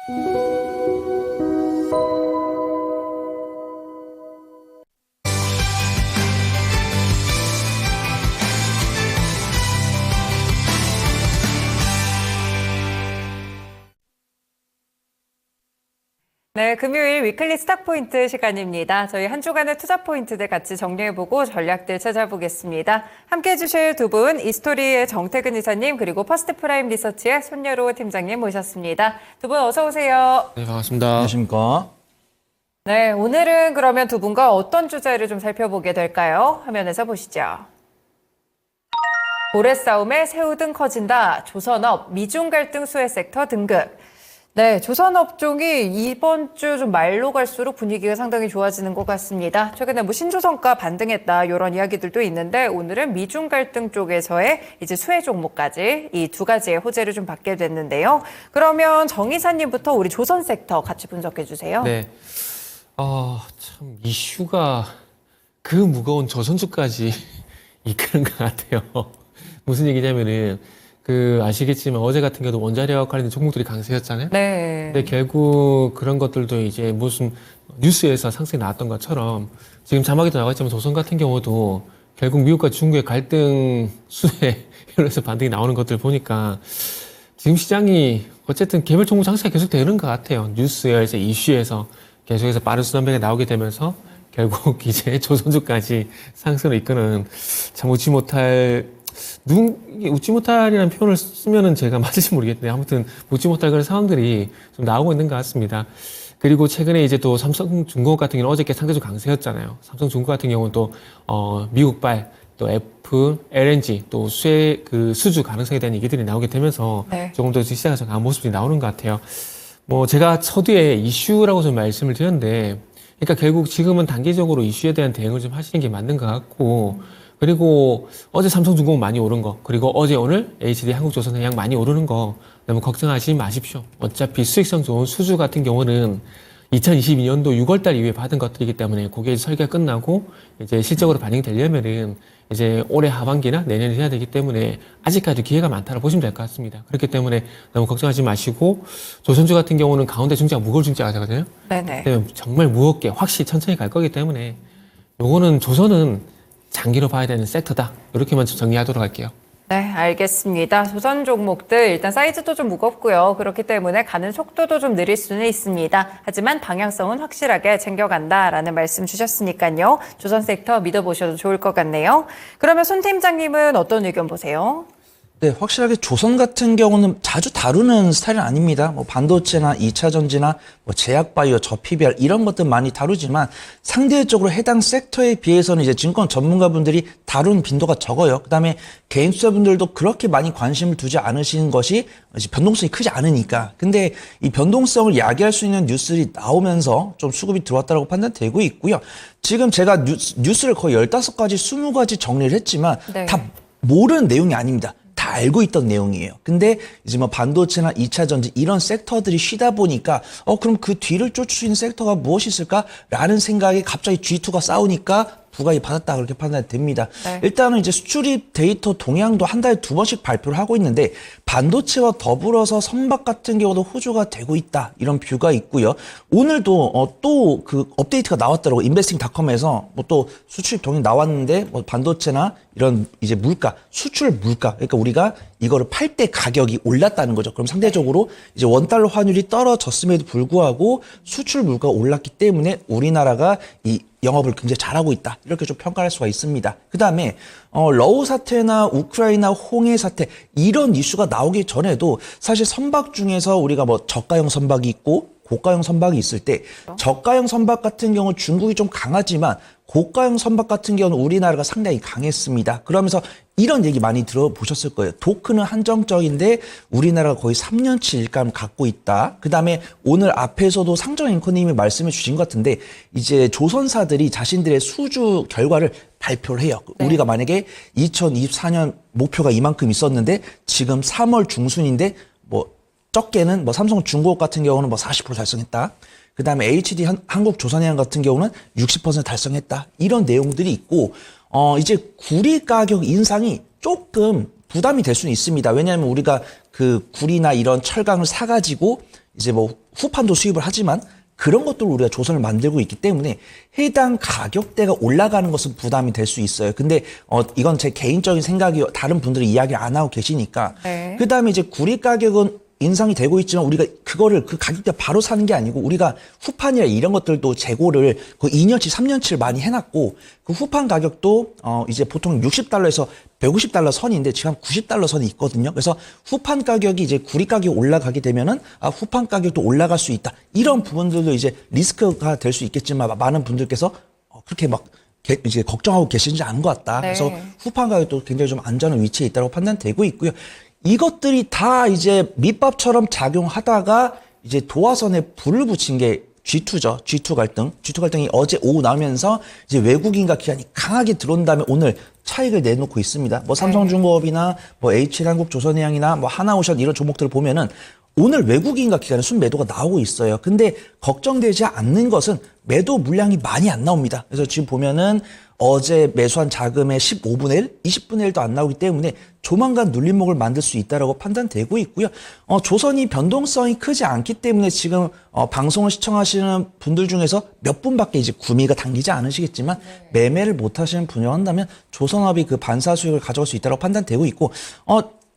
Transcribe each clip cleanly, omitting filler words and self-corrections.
네, 금요일 위클리 스탁포인트 시간입니다. 저희 한 주간의 투자 포인트들 같이 정리해보고 전략들 찾아보겠습니다. 함께해 주실 두 분, 이스토리의 정태근 이사님 그리고 퍼스트프라임 리서치의 손여로 팀장님 모셨습니다. 두 분 어서 오세요. 네, 반갑습니다. 안녕하십니까? 네, 오늘은 그러면 두 분과 어떤 주제를 좀 살펴보게 될까요? 화면에서 보시죠. 고래 싸움에 새우 등 커진다. 조선업, 미중 갈등 수혜 섹터 등급. 네, 조선업종이 이번 주 좀 말로 갈수록 분위기가 상당히 좋아지는 것 같습니다. 최근에 뭐 신조성과 반등했다 이런 이야기들도 있는데 오늘은 미중 갈등 쪽에서의 이제 수혜 종목까지 이 두 가지의 호재를 좀 받게 됐는데요. 그러면 정 이사님부터 우리 조선 섹터 같이 분석해 주세요. 네. 참 이슈가 그 무거운 조선주까지 이끄는 것 같아요. 무슨 얘기냐면은 아시겠지만 어제 같은 경우도 원자력 관련된 종목들이 강세였잖아요. 네. 근데 결국 그런 것들도 이제 무슨 뉴스에서 상승이 나왔던 것처럼 지금 자막에도 나왔지만 조선 같은 경우도 결국 미국과 중국의 갈등 수혜 이래서 반등이 나오는 것들 보니까 지금 시장이 어쨌든 개별 종목 장세가 계속 되는 것 같아요. 뉴스에서 이슈에서 계속해서 빠른 수단배가 나오게 되면서 결국 이제 조선주까지 상승을 이끄는 참 웃지 못할이라는 표현을 쓰면은 제가 맞을지 모르겠는데 아무튼 웃지 못할 그런 상황들이 좀 나오고 있는 것 같습니다. 그리고 최근에 이제 또 삼성중공업 같은 경우는 어저께 상대적으로 강세였잖아요. 삼성중공업 같은 경우는 또 미국발 또 LNG 또 수주 가능성에 대한 얘기들이 나오게 되면서 네. 조금 더 시장에서 강한 모습이 나오는 것 같아요. 뭐 제가 서두에 이슈라고 좀 말씀을 드렸는데 그러니까 결국 지금은 단기적으로 이슈에 대한 대응을 좀 하시는 게 맞는 것 같고 그리고 어제 삼성중공업 많이 오른 거 그리고 어제 오늘 HD 한국조선해양 많이 오르는 거 너무 걱정하지 마십시오. 어차피 수익성 좋은 수주 같은 경우는 2022년도 6월달 이후에 받은 것들이기 때문에 그게 설계가 끝나고 이제 실적으로 반영이 되려면은 이제 올해 하반기나 내년에 해야 되기 때문에 아직까지 기회가 많다고 보시면 될 것 같습니다. 그렇기 때문에 너무 걱정하지 마시고 조선주 같은 경우는 가운데 중자가 무거울 중자가 되거든요. 네네. 정말 무겁게 확실히 천천히 갈 거기 때문에 요거는 조선은 장기로 봐야 되는 섹터다. 이렇게만 정리하도록 할게요. 네, 알겠습니다. 조선 종목들 일단 사이즈도 좀 무겁고요. 그렇기 때문에 가는 속도도 좀 느릴 수는 있습니다. 하지만 방향성은 확실하게 챙겨간다라는 말씀 주셨으니까요. 조선 섹터 믿어보셔도 좋을 것 같네요. 그러면 손 팀장님은 어떤 의견 보세요? 네, 확실하게 조선 같은 경우는 자주 다루는 스타일은 아닙니다. 뭐 반도체나 2차 전지나 뭐 제약바이오, 저PBR 이런 것들 많이 다루지만 상대적으로 해당 섹터에 비해서는 이제 증권 전문가분들이 다룬 빈도가 적어요. 그다음에 개인 투자분들도 그렇게 많이 관심을 두지 않으시는 것이 변동성이 크지 않으니까. 근데 이 변동성을 야기할 수 있는 뉴스들이 나오면서 좀 수급이 들어왔다고 판단되고 있고요. 지금 제가 뉴스를 거의 15가지, 20가지 정리를 했지만 네. 다 모르는 내용이 아닙니다. 다 알고 있던 내용이에요. 근데 이제 뭐 반도체나 2차 전지 이런 섹터들이 쉬다 보니까 그럼 그 뒤를 쫓을 수 있는 섹터가 무엇이 있을까라는 생각에 갑자기 G2가 싸우니까 부각이 받았다 그렇게 판단이 됩니다. 네. 일단은 이제 수출입 데이터 동향도 한 달에 2번씩 발표를 하고 있는데 반도체와 더불어서 선박 같은 경우도 호조가 되고 있다 이런 뷰가 있고요. 오늘도 또 그 업데이트가 나왔더라고 인베스팅닷컴에서 뭐 또 수출입 동향 나왔는데 뭐 반도체나 이런 이제 물가 수출 물가 그러니까 우리가 이거를 팔 때 가격이 올랐다는 거죠. 그럼 상대적으로 이제 원달러 환율이 떨어졌음에도 불구하고 수출 물가가 올랐기 때문에 우리나라가 이 영업을 굉장히 잘하고 있다. 이렇게 좀 평가할 수가 있습니다. 그 다음에 러우 사태나 우크라이나 홍해 사태 이런 이슈가 나오기 전에도 사실 선박 중에서 우리가 뭐 저가형 선박이 있고 고가형 선박이 있을 때 저가형 선박 같은 경우 중국이 좀 강하지만 고가형 선박 같은 경우는 우리나라가 상당히 강했습니다. 그러면서 이런 얘기 많이 들어보셨을 거예요. 도크는 한정적인데 우리나라가 거의 3년치 일감을 갖고 있다. 그다음에 오늘 앞에서도 상정 앵커님이 말씀해 주신 것 같은데 이제 조선사들이 자신들의 수주 결과를 발표를 해요. 네. 우리가 만약에 2024년 목표가 이만큼 있었는데 지금 3월 중순인데 뭐 적게는 뭐 삼성중공업 같은 경우는 뭐 40% 달성했다. 그 다음에 HD 한국조선해양 같은 경우는 60% 달성했다. 이런 내용들이 있고, 이제 구리 가격 인상이 조금 부담이 될 수는 있습니다. 왜냐하면 우리가 그 구리나 이런 철강을 사가지고 이제 뭐 후판도 수입을 하지만 그런 것들을 우리가 조선을 만들고 있기 때문에 해당 가격대가 올라가는 것은 부담이 될 수 있어요. 근데 이건 제 개인적인 생각이요. 다른 분들이 이야기 안 하고 계시니까. 네. 그다음에 이제 구리 가격은 인상이 되고 있지만 우리가 그거를 그 가격대 바로 사는 게 아니고 우리가 후판이나 이런 것들도 재고를 그 2년치, 3년치를 많이 해놨고 그 후판 가격도 이제 보통 60달러에서 150달러 선인데 지금 한 90달러 선이 있거든요. 그래서 후판 가격이 이제 구리 가격이 올라가게 되면은 후판 가격도 올라갈 수 있다. 이런 부분들도 이제 리스크가 될 수 있겠지만 많은 분들께서 그렇게 막 이제 걱정하고 계시지 않은 것 같다. 네. 그래서 후판 가격도 굉장히 좀 안전한 위치에 있다고 판단되고 있고요. 이것들이 다 이제 밑밥처럼 작용하다가 이제 도화선에 불을 붙인 게 G2죠. G2 갈등. G2 갈등이 어제 오후 나면서 이제 외국인과 기관이 강하게 들어온 다음에 오늘 차익을 내놓고 있습니다. 뭐 삼성중공업이나 뭐 HL한국조선해양이나 뭐 하나오션 이런 종목들을 보면은 오늘 외국인과 기관의 순매도가 나오고 있어요. 근데 걱정되지 않는 것은 매도 물량이 많이 안 나옵니다. 그래서 지금 보면은 어제 매수한 자금의 15분의 1, 20분의 1도 안 나오기 때문에 조만간 눌림목을 만들 수 있다라고 판단되고 있고요. 조선이 변동성이 크지 않기 때문에 지금 방송을 시청하시는 분들 중에서 몇 분밖에 이제 구미가 당기지 않으시겠지만 매매를 못 하시는 분이라 한다면 조선업이 그 반사 수익을 가져갈 수 있다라고 판단되고 있고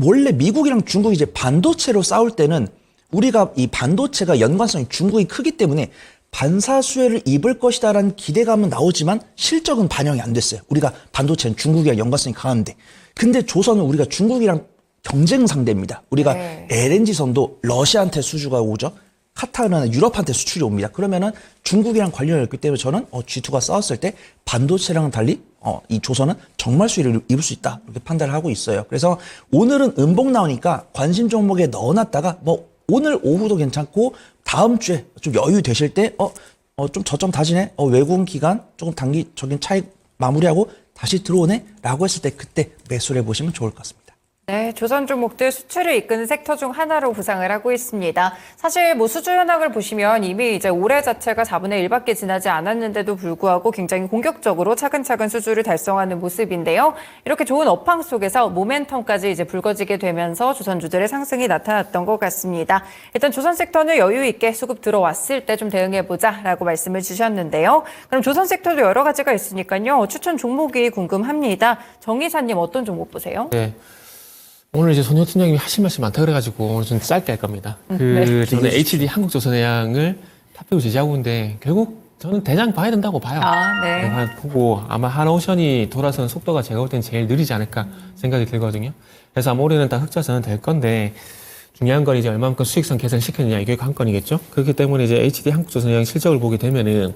원래 미국이랑 중국이 이제 반도체로 싸울 때는 우리가 이 반도체가 연관성이 중국이 크기 때문에 반사 수혜를 입을 것이다라는 기대감은 나오지만 실적은 반영이 안 됐어요. 우리가 반도체는 중국이랑 연관성이 강한데. 근데 조선은 우리가 중국이랑 경쟁 상대입니다. 우리가 LNG선도 러시아한테 수주가 오죠. 카타르나 유럽한테 수출이 옵니다. 그러면은 중국이랑 관련이 있기 때문에 저는 G2가 싸웠을 때 반도체랑은 달리 이 조선은 정말 수혜를 입을 수 있다. 이렇게 판단을 하고 있어요. 그래서 오늘은 음봉 나오니까 관심 종목에 넣어놨다가 뭐 오늘 오후도 괜찮고 다음 주에 좀 여유 되실 때 좀 저점 다지네. 외국인 기관 조금 단기적인 차익 마무리하고 다시 들어오네 라고 했을 때 그때 매수를 해보시면 좋을 것 같습니다. 네, 조선 종목들 수출을 이끄는 섹터 중 하나로 부상을 하고 있습니다. 사실 뭐 수주 현황을 보시면 이미 이제 올해 자체가 4분의 1밖에 지나지 않았는데도 불구하고 굉장히 공격적으로 차근차근 수주를 달성하는 모습인데요. 이렇게 좋은 업황 속에서 모멘텀까지 이제 불거지게 되면서 조선주들의 상승이 나타났던 것 같습니다. 일단 조선 섹터는 여유 있게 수급 들어왔을 때 좀 대응해보자라고 말씀을 주셨는데요. 그럼 조선 섹터도 여러 가지가 있으니까요. 추천 종목이 궁금합니다. 정 이사님 어떤 종목 보세요? 네. 오늘 이제 손효 팀장님이 하실 말씀 많다 그래가지고 오늘 좀 짧게 할 겁니다. 저는 HD 한국조선해양을 탑픽으로 제시하고 있는데 결국 저는 대장 봐야 된다고 봐요. 네. 보고 아마 하나오션이 돌아서는 속도가 제가 볼 땐 제일 느리지 않을까 생각이 들거든요. 그래서 아마 올해는 다 흑자선은 될 건데 중요한 건 이제 얼마만큼 수익성 개선시켰느냐 이게 관건이겠죠. 그렇기 때문에 이제 HD 한국조선해양 실적을 보게 되면은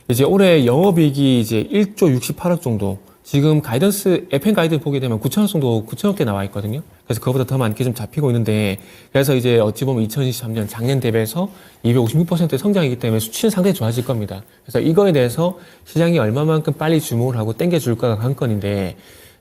이제 올해 영업이익이 이제 1조 68억 정도. 지금 가이던스, FM 가이드 보게 되면 9천억 정도, 9천억대 나와 있거든요. 그래서 그거보다 더 많게 좀 잡히고 있는데, 그래서 이제 어찌 보면 2023년 작년 대비해서 256%의 성장이기 때문에 수치는 상당히 좋아질 겁니다. 그래서 이거에 대해서 시장이 얼마만큼 빨리 주목을 하고 땡겨줄까가 관건인데,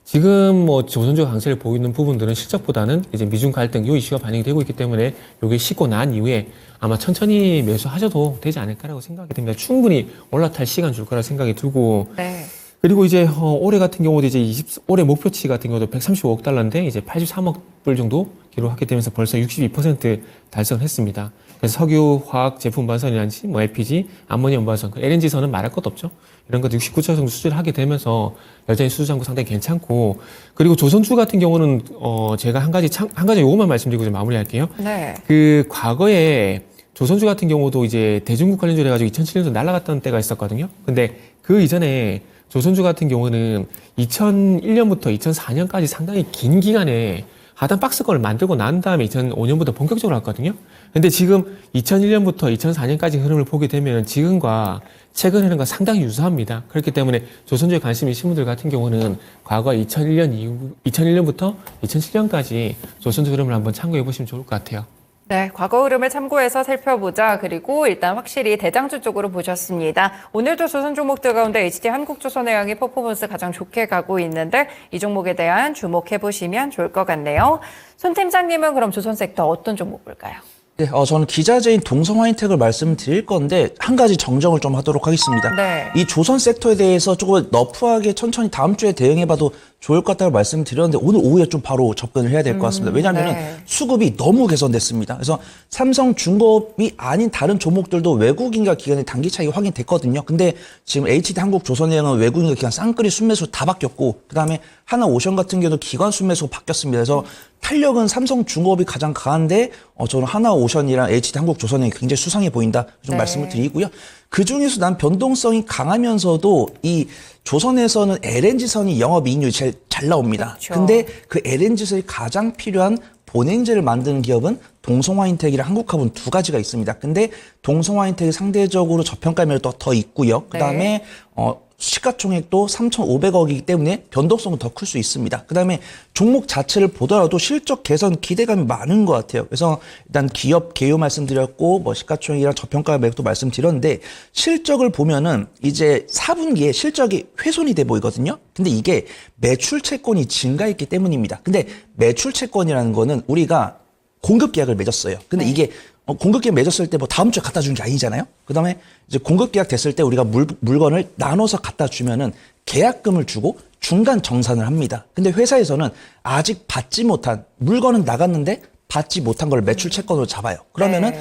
지금 뭐 조선주가 강세를 보이는 부분들은 실적보다는 이제 미중 갈등 요 이슈가 반영이 되고 있기 때문에 요게 식고 난 이후에 아마 천천히 매수하셔도 되지 않을까라고 생각이 듭니다. 충분히 올라탈 시간 줄 거라 생각이 들고, 네. 그리고 이제 올해 같은 경우도 이제 올해 목표치 같은 경우도 135억 달러인데 이제 83억 불 정도 기록하게 되면서 벌써 62% 달성을 했습니다. 그래서 석유, 화학 제품 운반선이라든지 뭐 LPG, 암모니아 운반선, LNG선은 말할 것도 없죠. 이런 것도 69차 정도 수주를 하게 되면서 여전히 수주 잔고 상당히 괜찮고, 그리고 조선주 같은 경우는 제가 한 가지 요것만 말씀드리고 좀 마무리할게요. 네. 그 과거에 조선주 같은 경우도 이제 대중국 관련주로 해가지고 2007년도 날아갔던 때가 있었거든요. 근데 그 이전에 조선주 같은 경우는 2001년부터 2004년까지 상당히 긴 기간에 하단 박스권을 만들고 난 다음에 2005년부터 본격적으로 왔거든요. 근데 지금 2001년부터 2004년까지 흐름을 보게 되면 지금과 최근 흐름과 상당히 유사합니다. 그렇기 때문에 조선주에 관심이 있으신 분들 같은 경우는 과거 2001년부터 2007년까지 조선주 흐름을 한번 참고해 보시면 좋을 것 같아요. 네, 과거 흐름을 참고해서 살펴보자. 그리고 일단 확실히 대장주 쪽으로 보셨습니다. 오늘도 조선 종목들 가운데 HD 한국조선해양의 퍼포먼스 가장 좋게 가고 있는데 이 종목에 대한 주목해보시면 좋을 것 같네요. 손 팀장님은 그럼 조선 섹터 어떤 종목 볼까요? 네, 저는 기자재인 동성화인텍을 말씀드릴 건데 한 가지 정정을 좀 하도록 하겠습니다. 네. 이 조선 섹터에 대해서 조금 너프하게 천천히 다음 주에 대응해봐도 좋을 것 같다고 말씀드렸는데 오늘 오후에 좀 바로 접근을 해야 될 것 같습니다. 왜냐하면 네. 수급이 너무 개선됐습니다. 그래서 삼성중공업이 아닌 다른 종목들도 외국인과 기관의 단기 차익이 확인됐거든요. 근데 지금 HD 한국조선해양은 외국인과 기관 쌍끌이 순매수 다 바뀌었고 그다음에 하나오션 같은 경우도 기관 순매수가 바뀌었습니다. 그래서 탄력은 삼성중공업이 가장 강한데 저는 하나오션이랑 HD 한국조선해양이 굉장히 수상해 보인다 좀 네. 말씀을 드리고요. 그 중에서 난 변동성이 강하면서도 이 조선에서는 LNG선이 영업이익률이 제일 잘 나옵니다. 그렇죠. 근데 그 LNG선이 가장 필요한 본행제를 만드는 기업은 동성화인텍이랑 한국화분 두 가지가 있습니다. 근데 동성화인텍이 상대적으로 저평가 매력도 더 있고요. 그다음에 시가총액도 3,500억이기 때문에 변동성은 더 클 수 있습니다. 그다음에 종목 자체를 보더라도 실적 개선 기대감이 많은 것 같아요. 그래서 일단 기업 개요 말씀드렸고 뭐 시가총액이랑 저평가 매력도 말씀드렸는데 실적을 보면은 이제 4분기에 실적이 훼손이 돼 보이거든요. 근데 이게 매출 채권이 증가했기 때문입니다. 근데 매출 채권이라는 거는 우리가 공급 계약을 맺었어요. 근데 이게 공급 계약 맺었을 때 뭐 다음 주에 갖다 주는 게 아니잖아요. 그다음에 이제 공급 계약 됐을 때 우리가 물건을 나눠서 갖다 주면은 계약금을 주고 중간 정산을 합니다. 근데 회사에서는 아직 받지 못한 물건은 나갔는데 받지 못한 걸 매출 채권으로 잡아요. 그러면은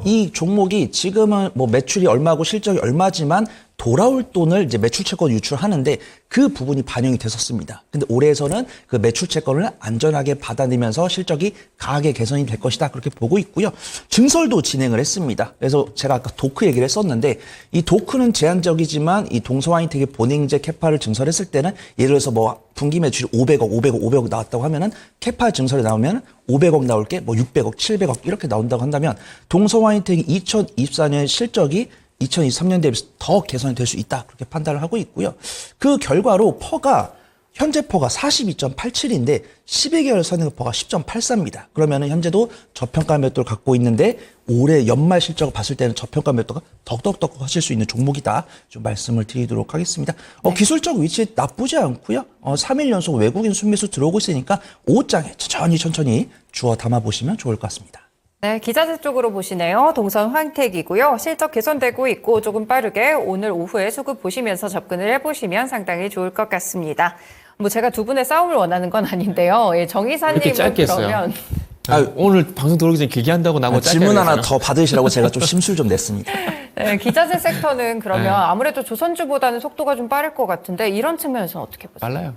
이 종목이 지금은 뭐 매출이 얼마고 실적이 얼마지만 돌아올 돈을 이제 매출 채권 유출하는데 그 부분이 반영이 됐었습니다. 근데 올해에서는 그 매출 채권을 안전하게 받아내면서 실적이 강하게 개선이 될 것이다. 그렇게 보고 있고요. 증설도 진행을 했습니다. 그래서 제가 아까 도크 얘기를 했었는데 이 도크는 제한적이지만 이 동서와인텍의 본행제 캐파를 증설했을 때는 예를 들어서 뭐 분기 매출이 500억 나왔다고 하면은 캐파 증설이 나오면 500억 나올 게 뭐 600억, 700억 이렇게 나온다고 한다면 동서와인텍이 2024년 실적이 2023년 대비해서 더 개선이 될 수 있다. 그렇게 판단을 하고 있고요. 그 결과로 현재 퍼가 42.87인데 12개월 선행 퍼가 10.84입니다. 그러면은 현재도 저평가 매도를 갖고 있는데 올해 연말 실적을 봤을 때는 저평가 매도가 더욱더 하실 수 있는 종목이다. 좀 말씀을 드리도록 하겠습니다. 기술적 위치 나쁘지 않고요. 3일 연속 외국인 순매수 들어오고 있으니까 5장에 천천히 주워 담아 보시면 좋을 것 같습니다. 네, 기자재 쪽으로 보시네요. 동선 황택이고요. 실적 개선되고 있고 조금 빠르게 오늘 오후에 수급 보시면서 접근을 해보시면 상당히 좋을 것 같습니다. 뭐 제가 두 분의 싸움을 원하는 건 아닌데요. 예, 정 이렇게 이사님은 짧게 했어요. 그러면 오늘 방송 들어오기 전에 길게 한다고 나고 질문 하나 더 받으시라고 제가 좀 심술 좀 냈습니다. 네, 기자재 섹터는 그러면 네. 아무래도 조선주보다는 속도가 좀 빠를 것 같은데 이런 측면에서는 어떻게 보세요? 빨라요.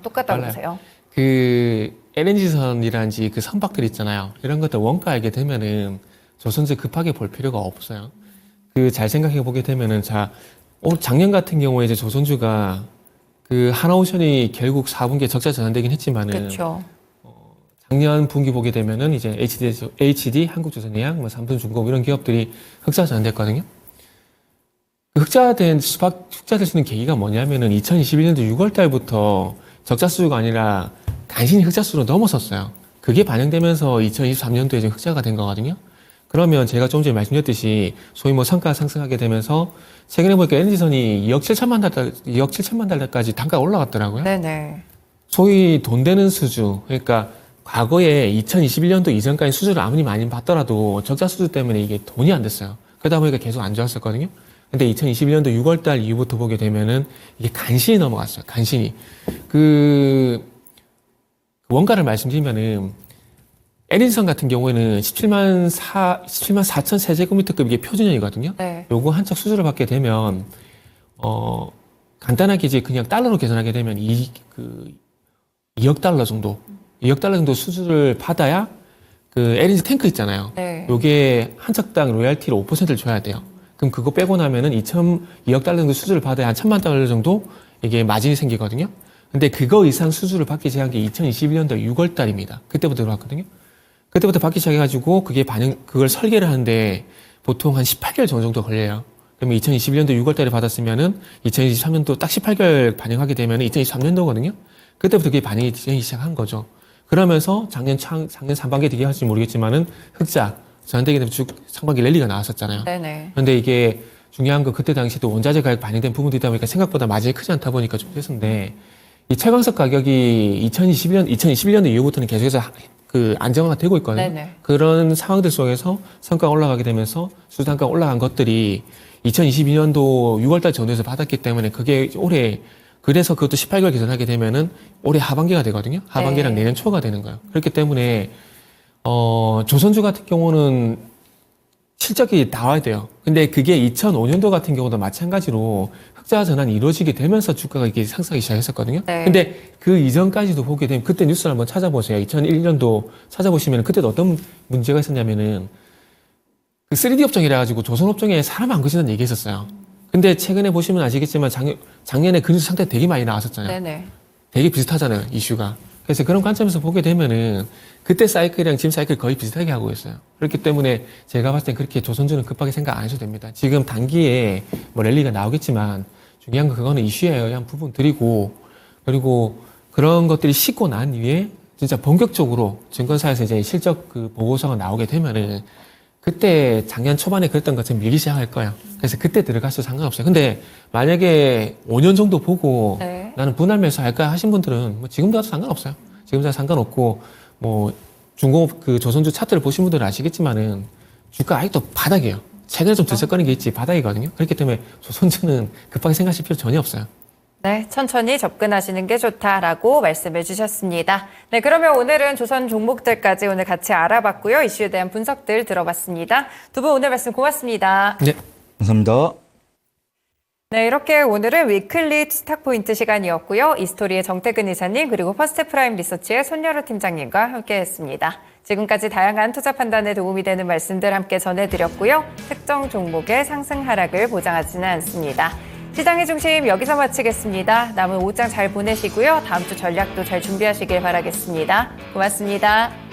똑같다고 빨라요. 보세요. 그 LNG선이라든지 그 선박들 있잖아요. 이런 것들 원가 알게 되면은 조선주 급하게 볼 필요가 없어요. 그 잘 생각해 보게 되면은 작년 같은 경우에 이제 조선주가 그 하나오션이 결국 4분기에 적자 전환되긴 했지만은 그렇죠. 작년 분기 보게 되면은 이제 HD 한국조선해양, 뭐 삼성중공업 이런 기업들이 흑자 전환됐거든요. 그 흑자될 수 있는 계기가 뭐냐면은 2021년도 6월 달부터 적자 수주가 아니라 간신히 흑자 수로 넘어섰어요. 그게 반영되면서 2023년도에 이제 흑자가 된 거거든요. 그러면 제가 좀 전에 말씀드렸듯이 소위 뭐 성과 상승하게 되면서 최근에 보니까 LNG선이 2억 7천만 달러까지 단가가 올라갔더라고요. 네네. 소위 돈 되는 수주, 그러니까 과거에 2021년도 이전까지 수주를 아무리 많이 받더라도 적자 수주 때문에 이게 돈이 안 됐어요. 그러다 보니까 계속 안 좋았었거든요. 근데 2021년도 6월 달 이후부터 보게 되면은 이게 간신히 넘어갔어요. 간신히. 그 원가를 말씀드리면은 LNG선 같은 경우에는 17만 4천 세제곱미터급 이게 표준형이거든요. 네. 요거 한 척 수주를 받게 되면 간단하게 이제 그냥 달러로 계산하게 되면 2억 달러 정도 수주를 받아야 그 LNG 탱크 있잖아요. 네. 요게 한 척당 로얄티를 5%를 줘야 돼요. 그럼 그거 빼고 나면은 2억 달러 정도 수주를 받아야 한 1,000만 달러 정도 이게 마진이 생기거든요. 근데 그거 이상 수주를 받기 시작한 게 2021년도 6월 달입니다. 그때부터 들어왔거든요. 그때부터 받기 시작해가지고 그걸 설계를 하는데 보통 한 18개월 정도 걸려요. 그러면 2021년도 6월 달에 받았으면은 2023년도 딱 18개월 반영하게 되면은 2023년도거든요. 그때부터 그게 반영이 되기 시작한 거죠. 그러면서 작년 상반기에 되게 할지 모르겠지만은 흑자, 전환되게 되면 쭉 상반기 랠리가 나왔었잖아요. 네네. 그런데 이게 중요한 건 그때 당시에도 원자재 가격 반영된 부분도 있다 보니까 생각보다 마진이 크지 않다 보니까 좀 됐었는데 이 채광석 가격이 2021년도 이후부터는 계속해서 안정화가 되고 있거든요. 네네. 그런 상황들 속에서 성과가 올라가게 되면서 수단가가 올라간 것들이 2022년도 6월달 전후에서 받았기 때문에 그게 올해 그래서 그것도 18개월 계산하게 되면은 올해 하반기가 되거든요. 하반기랑 네. 내년 초가 되는 거예요. 그렇기 때문에 조선주 같은 경우는 실적이 나와야 돼요. 근데 그게 2005년도 같은 경우도 마찬가지로 흑자 전환이 이루어지게 되면서 주가가 이렇게 상승하기 시작했었거든요. 네. 근데 그 이전까지도 보게 되면 그때 뉴스를 한번 찾아보세요. 2001년도 찾아보시면 그때도 어떤 문제가 있었냐면은 그 3D 업종이라 가지고 조선 업종에 사람 안 그신다는 얘기 했었어요. 근데 최근에 보시면 아시겠지만 작년에 그 뉴스 상태 되게 많이 나왔었잖아요. 네네. 되게 비슷하잖아요, 이슈가. 그래서 그런 관점에서 보게 되면은 그때 사이클이랑 지금 사이클 거의 비슷하게 하고 있어요. 그렇기 때문에 제가 봤을 땐 그렇게 조선주는 급하게 생각 안 하셔도 됩니다. 지금 단기에 뭐 랠리가 나오겠지만 중요한 건 그거는 이슈에 의한 부분들이고 그리고 그런 것들이 식고 난 뒤에 진짜 본격적으로 증권사에서 이제 실적 그 보고서가 나오게 되면은 그때 작년 초반에 그랬던 것처럼 밀기 시작할 거예요. 그래서 그때 들어가셔도 상관없어요. 근데 만약에 5년 정도 보고 네. 나는 분할 매수 할까 하신 분들은 뭐 지금 들어도 상관없어요. 지금 들어도 상관없고 뭐 중공업 그 조선주 차트를 보신 분들은 아시겠지만은 주가 아직도 바닥이에요. 최근에 좀 들썩거리는 게 있지 바닥이거든요. 그렇기 때문에 조선주는 급하게 생각하실 필요 전혀 없어요. 네, 천천히 접근하시는 게 좋다라고 말씀해 주셨습니다. 네, 그러면 오늘은 조선 종목들까지 오늘 같이 알아봤고요. 이슈에 대한 분석들 들어봤습니다. 두 분 오늘 말씀 고맙습니다. 네. 감사합니다. 네, 이렇게 오늘은 위클리 스탁포인트 시간이었고요. 이스토리의 정태근 이사님 그리고 퍼스트프라임 리서치의 손여루 팀장님과 함께했습니다. 지금까지 다양한 투자 판단에 도움이 되는 말씀들 함께 전해드렸고요. 특정 종목의 상승 하락을 보장하지는 않습니다. 시장의 중심 여기서 마치겠습니다. 남은 오후장 잘 보내시고요. 다음 주 전략도 잘 준비하시길 바라겠습니다. 고맙습니다.